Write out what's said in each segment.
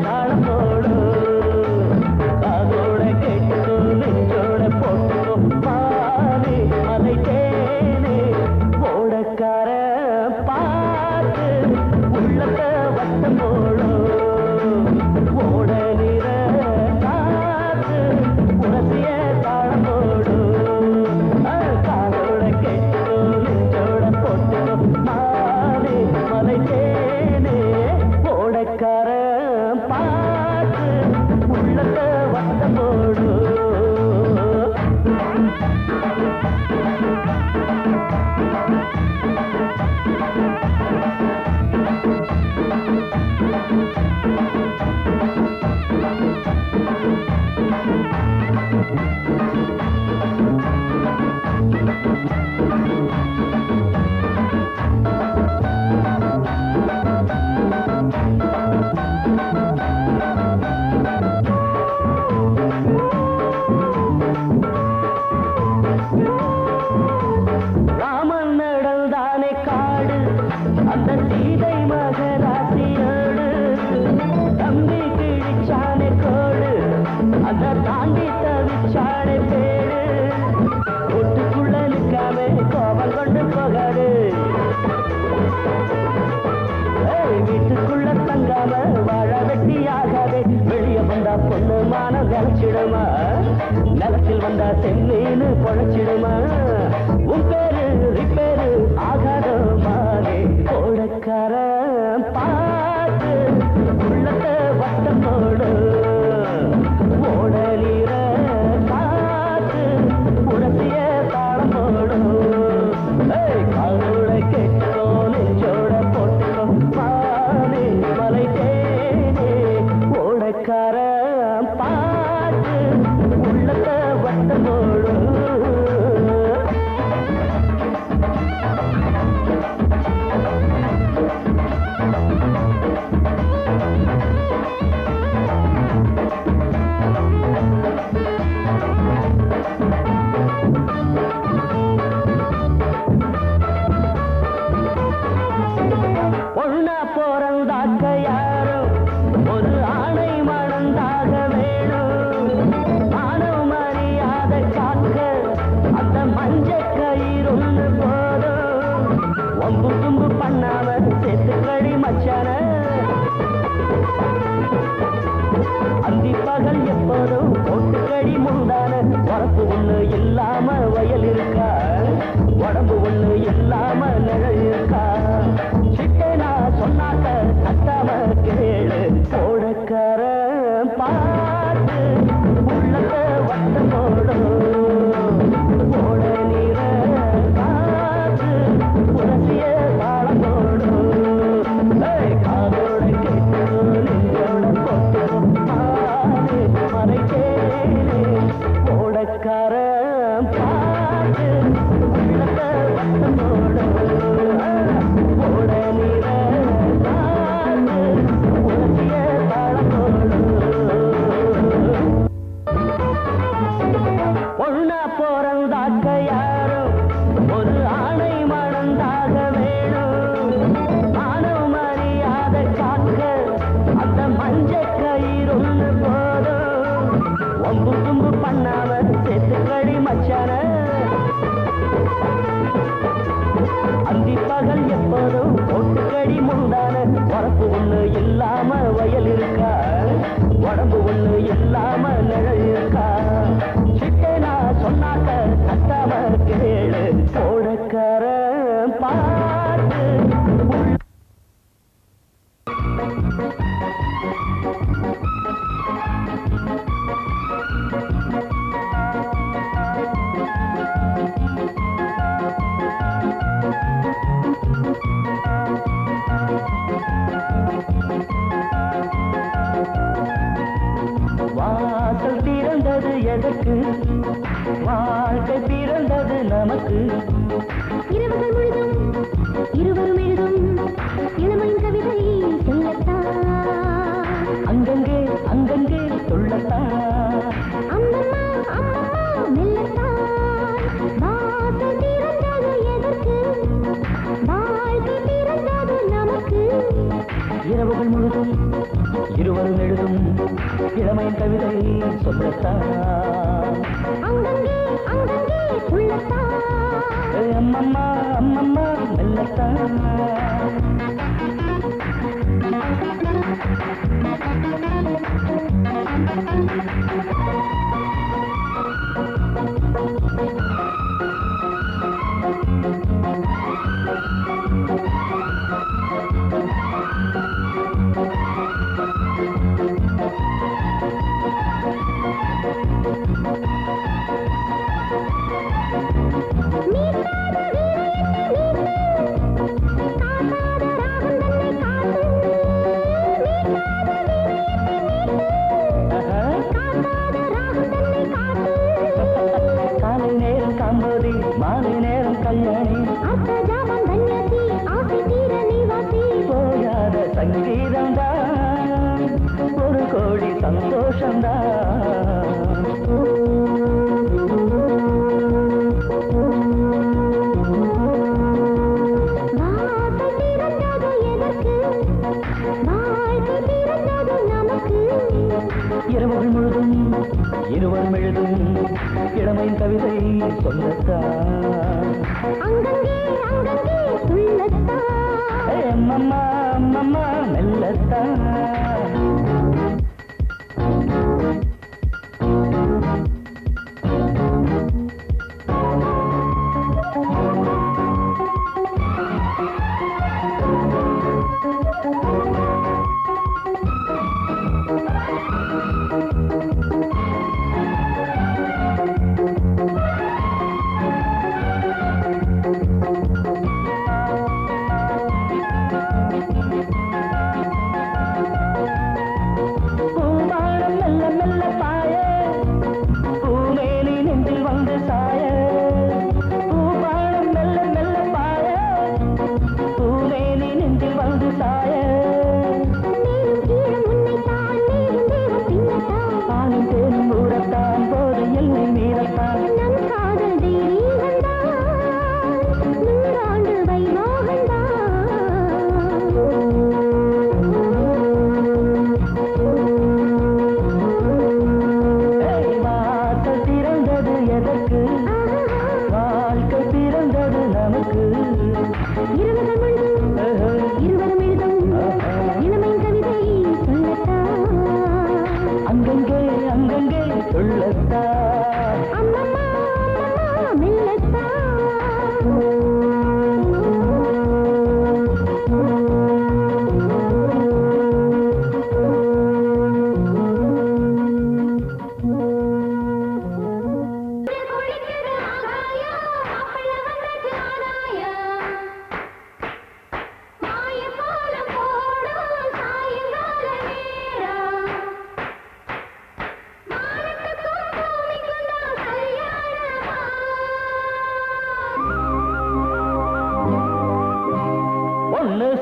தாளத்தோடு காதோட கேட்டு நெஞ்சோட போட்டு நிலத்தில் வந்தா செம்மீனு பொழைச்சிடுமா உன் பேரு ரிப்பேரு ஆகாதோ மானே கோடக்கார பாட்டு உள்ளத்தை வட்டம் போடு ஓட நீர காத்து உரசிய தாளம் போடு காலோட கேட்டோ நெஞ்சோட போட்டுக்கோ மானே மலை தேனே ஓடக்கார பாட்டு உள்ளத்தை வட்டம் போடு பொண்ணா போறந்தாக்க யாரும் ஒரு ஆணை மணந்தாக வேணும் மானவ மரியாதை காக்க அந்த மஞ்ச கயிறுன்னு போதும் ஒம்பு தும்பு பண்ணாம செத்துக்கடி மச்சான அந்தி பகல் எப்போதும் போட்டுக்கடி முந்தான உறப்பு ஒண்ணு இல்லாம வயல் இருக்கா உடம்பு ஒண்ணு இல்லாம நிழல் இருக்கா சிட்டேனா சொன்னாக்க கட்டாம கேளு போடக்கார பாட்டு உள்ளத்தை வட்டம் போடும் போட நீர காத்து உரசிய தாளம் போடும் காதோட கேட்டு நெஞ்சோட போட்டு மறை கேளு போடக்கார பாட்டு உள்ளத்தை வட்டம் போடும் போட நீர காத்து உரசிய தாளம் போடும் பொண்ணா போறந்தாக்க யாரும் ஒரு ஆணை மணந்தாக வேணும் மானவ மரியாதை காக்க அந்த மஞ்ச கயிறுன்னு போதும் ஒம்பு தும்பு பண்ணாம செத்துக்கடி மச்சான அந்தி பகல் எப்போதும் போட்டுக்கடி முந்தான உறப்பு ஒண்ணு இல்லாம வயல் இருக்கா உடம்பு ஒண்ணு இல்லாம நிழல் இருக்கா சிட்டேனா சொன்னாக்க கட்டாம கேளு போடக்கார பாட்டு வாசல் திறந்தது எதற்கு வாழ்க்கை பிறந்தது நமக்கு இரவுகள் முழுதும் இருவரும் எழுதும் இளமையின் கவிதை சொல்லத்தான் அங்கங்கே அங்கங்கே சொல்லத்தான் அம்மம்மா அம்மம்மா மெல்லத்தான் வாசல் திறந்தது எதற்கு வாழ்க்கை பிறந்தது நமக்கு இரவுகள் முழுதும் இருவரும் எழுதும் இளமையின் கவிதை சொல்லத்தான் அங்கங்கே அங்கங்கே உள்ளத்தான் அம்மம்மா அம்மம்மா மெல்லத்தான் காக்காத கோடி சந்தோஷம்தான். இரவுகள் முழுதும் இருவரும் எழுதும் இளமையின் கவிதை சொல்லத்தான். அம்மம்மா அம்மம்மா மெல்லத்தான்.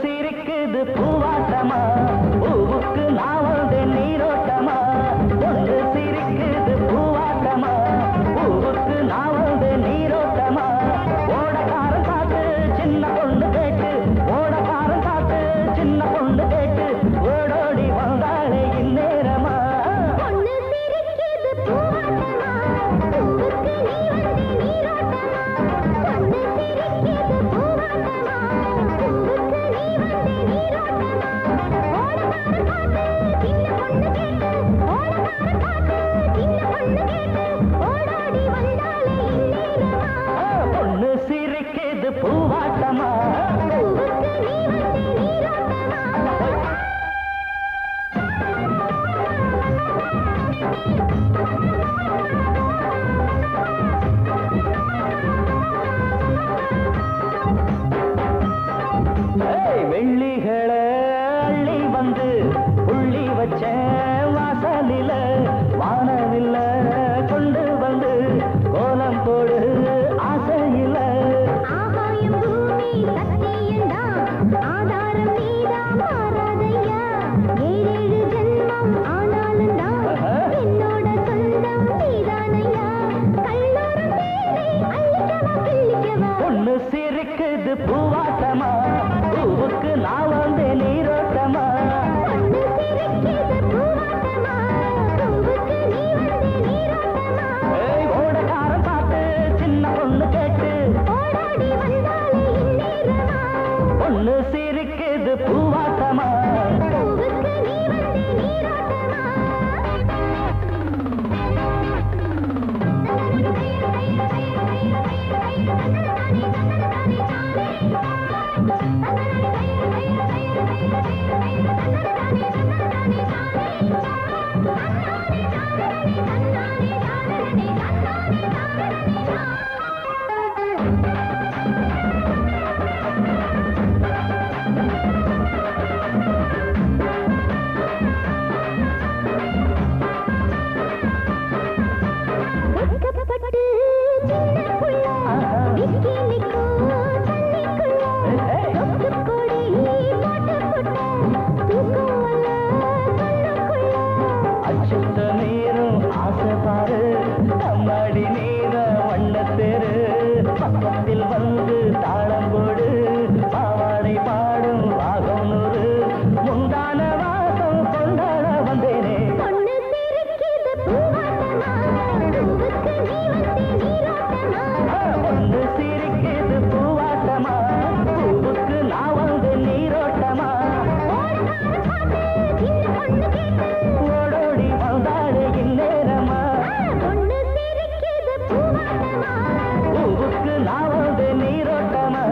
சிரிக்குது பூவாட்டமா பூவுக்கு நான் வந்து நீரோட்டமா. ஒன்று சிரிக்குது பூவாட்டமா பூவுக்கு நான் வந்து நீரோட்டமா. ஓடக்காரன் பார்த்து சின்ன பொண்ணு கேட்டு ஓடக்காரன் பார்த்து சின்ன பொண்ணு கேட்டு ஓடோடி வந்தாளே இந்நேரமா. ஒன்று சிரிக்குது பூவாட்டமா பூவுக்கு நீ வந்து நீரோட்டமா. ஒன்று சிரிக்குது பூவாட்டமா பொண்ணு சிரிக்குது பூவாட்டமா பூவுக்கு நீ வந்து நீரோட்டமா. வெள்ளிகளை அள்ளி வந்து புள்ளி வச்ச வாசலில வானவில்ல கொண்டு வந்து கோலம் போடு ஆசையில. ஆகாயம் பூமி சத்தியண்டா ஆதாரம் நீதான் மாறாதையா. ஏழேழு ஜென்மம் ஆனாலுண்டா என்னோட சொந்தம் நீதானையா. கல்லூரம் தேரை அள்ளிக்கவா கிள்ளிக்கவா. பொண்ணு சிரிக்குது பூவாட்டமா பூவுக்கு நான் வந்து நீரோட்டமா. பொண்ணு சிரிக்குது பூவாட்டமா பூவுக்கு நீ வந்து நீரோட்டமா. ஓடக்காரன் பார்த்து சின்ன பொண்ணு கேட்டு ஓடாடி வந்தாலே இந்நேரமா. பொண்ணு சிரிக்குது பூவாட்டமா பூவுக்கு நீ வந்து நீரோட்டமா. வெட்கப்பட்டு சின்ன புள்ள விக்கி நிற்கும் தண்ணிக்குள்ள தொட்டு கொடி போட்டு புட்ட தூக்கம் வல்ல கண்ணுக்குள்ள. அச்சுத்த நீரும் ஆசை பாரு அம்மாடி நீர வண்ணத்தேரு பக்கத்தில் வந்து தாளம் போடு பாவாடை பாடும் வாகம் நூறு முந்தான வாசம் கொண்டாட வந்தேனே பொண்ணு சிரிக்குது பூவாட்டமா பூவுக்கு நீ வந்தே நீராட்டமா பொண்ணு சிரிக்குது பூவாட்டமா பூவுக்கு நான் வந்து நீரோட்டமா ஓடோடி வந்தாடு இந்நேரமா பொண்ணு சிரிக்குது பூவாட்டமா பூவுக்கு நான் வந்து நீரோட்டமா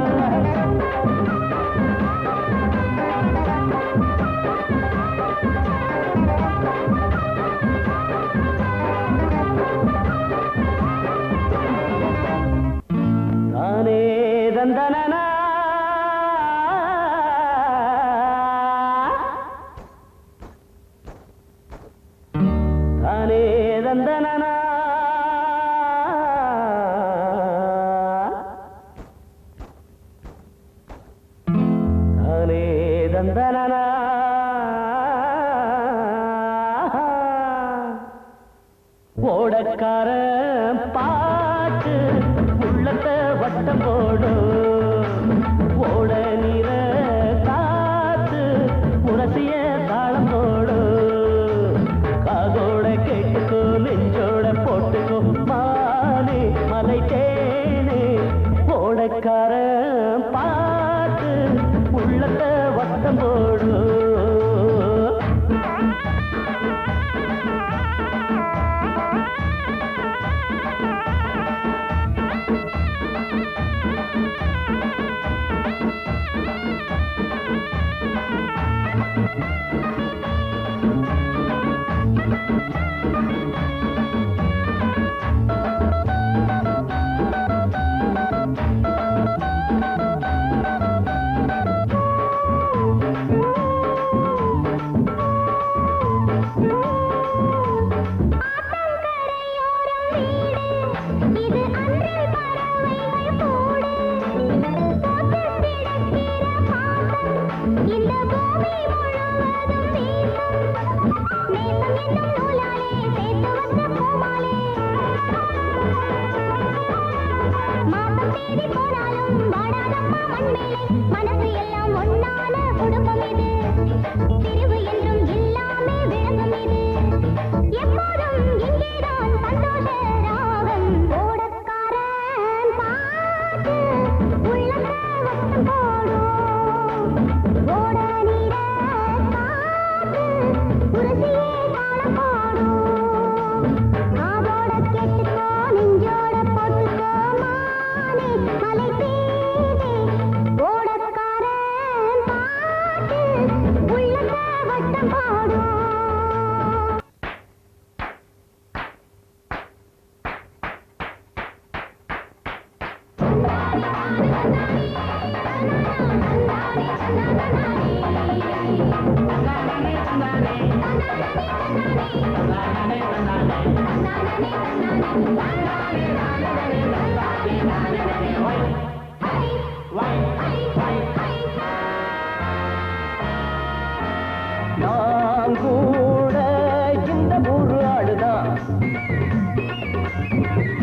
தானே தந்தனனா தானே தந்தனனா தானே தந்தனனா ஓடக்கார பாட்டு உள்ளத்தை வட்டம் போடும் ஓட நீர காத்து உரசிய தாளம் போடும் காதோட கேட்டுக்கோ நெஞ்சோட போட்டுக்கோ மானே மலை தேனே ஓடக்கார பாட்டு உள்ளத்தை வட்டம் போடும் இது அன்றில் பறவைகள் கூடு போட்டு கிடக்கிற பாசம் இந்த பூமி முழுவதும் வீசும் நேசம் என்னும் நூலாலே சேர்த்து வந்த பூமாலே மாசம் தேடி போனாலும் வாடாதம்மா மண்மேலே மனசு எல்லாம் ஒன்னான குடும்பம் இது பிரிவு என்றும் இல்லாமே விளங்கும் இது எப்போதும் இங்கேதான் சந்தோஷ ராகம் ஓடக்காரன் பாட்டு உள்ளத்தை வட்டு போடும் ஓட நீர காத்து உரசியே தாளம் போடும் காதோட கேட்டுக்கோ நெஞ்சோட போட்டுக்கோ மானே மலை தேனே ஓடக்காரன் பாட்டு உள்ளத்தை வட்டம் போடும் நான் கூட இந்த ஊரு ஆளுதான்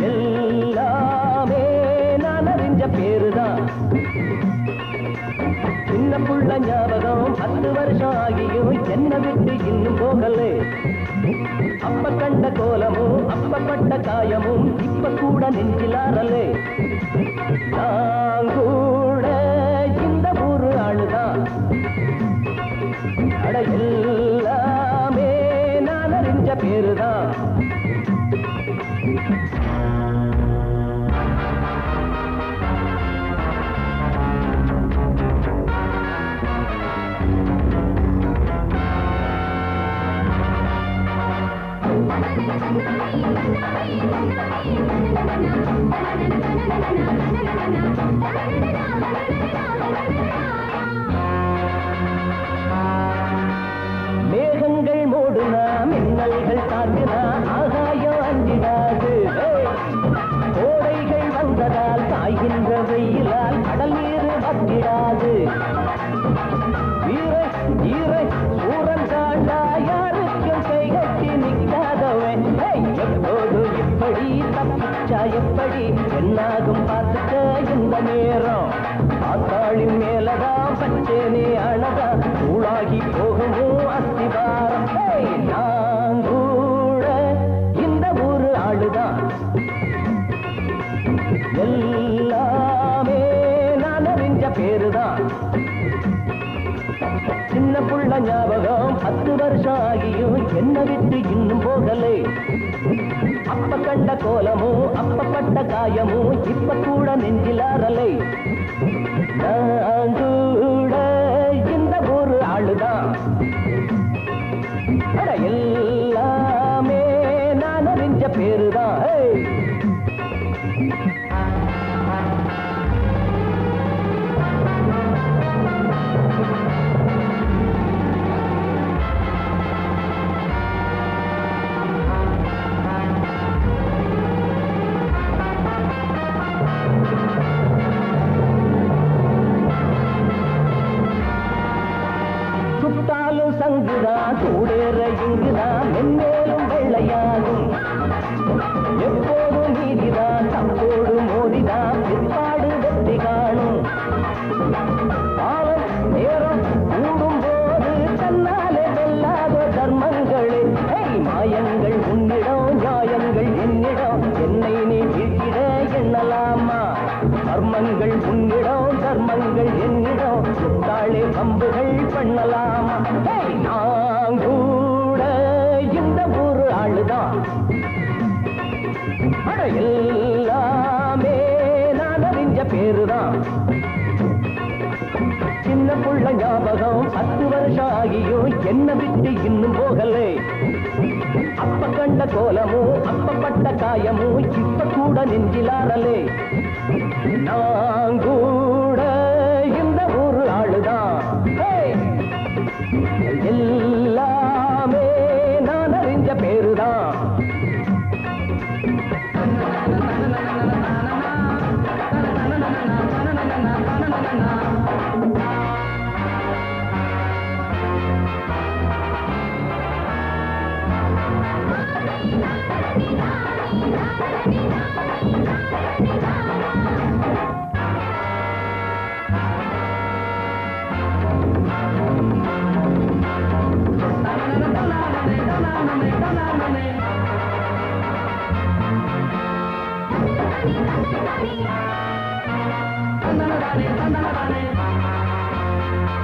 எல்லாமே நான் அறிஞ்ச பேருதான் சின்ன புள்ள ஞாபகம் 10 வருஷம் ஆகியும் என்ன விட்டு இன்னும் போகலே அப்ப கண்ட கோலமும் அப்பப்பட்ட காயமும் இப்ப கூட நெஞ்சிலாரலே நான் கூட இந்த ஊரு ஆளுதான் அட எல்லாமே நான் அறிஞ்ச பேருதான் மேகங்கள் மூடுனா மின்னல்கள் தாக்குனா ஆகாயம் அஞ்சிடாது கோடைகள் வந்ததால் காய்கின்ற வெயிலால் கடல் நீர் வத்திடாது வீர ஈர சூரன் தாண்டா யாருக்கும் கை கட்டி எப்படி தப்பிச்சா எப்படி என்னாகும் பார்த்துக்க இந்த நேரம் ஆத்தாளி மேலதான் பச்சேனே அழகா தூளாகி போகுமோ அஸ்திவாரம் நான் கூட இந்த ஊரு ஆளுதான் எல்லாமே நான் அறிஞ்ச பேருதான் சின்ன புள்ள ஞாபகம் 10 வருஷம் ஆகியும் என்ன விட்டு இன்னும் போகலை அப்ப கண்ட கோலமும் அப்பப்பட்ட காயமும் இப்ப கூட நெஞ்சிலாரலை நான் கூட இந்த ஒரு ஆளுதான் எல்லாமே நான் அறிஞ்ச பேருதான் சுட்டாலும் சங்குதான் சூடேற இங்குதான் மென்மேலும் வெள்ளையாகும் எப்போதும் நீதிதான் தப்போடு மோதிதான் பிற்பாடு வெற்றி காணும் காலம் நேரம் கூடும் போது தன்னாலே வெல்லாத தர்மங்களே மாயங்கள் உன்னிடம் நியாயங்கள் என்னிடம் என்னை நீ வீழ்த்திட எண்ணலாமா கர்மங்கள் உன்னிடம் தர்மங்கள் என்னிடம் சுத்தாளே பம்புகள் பண்ணலாமா நான் கூட இந்த ஊரு ஆளுதான் எல்லாமே நான் அறிஞ்ச பேருதான் சின்ன புள்ள ஞாபகம் 10 வருஷம் ஆகியும் என்ன விட்டு இன்னும் போகலை அப்ப கண்ட கோலமும் அப்பப்பட்ட காயமும் இப்ப கூட நெஞ்சிலாரலே நான் கூட இந்த ஊரு ஆளுதான் எல்லாமே நான் அறிஞ்ச பேருதான்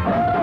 Thank you.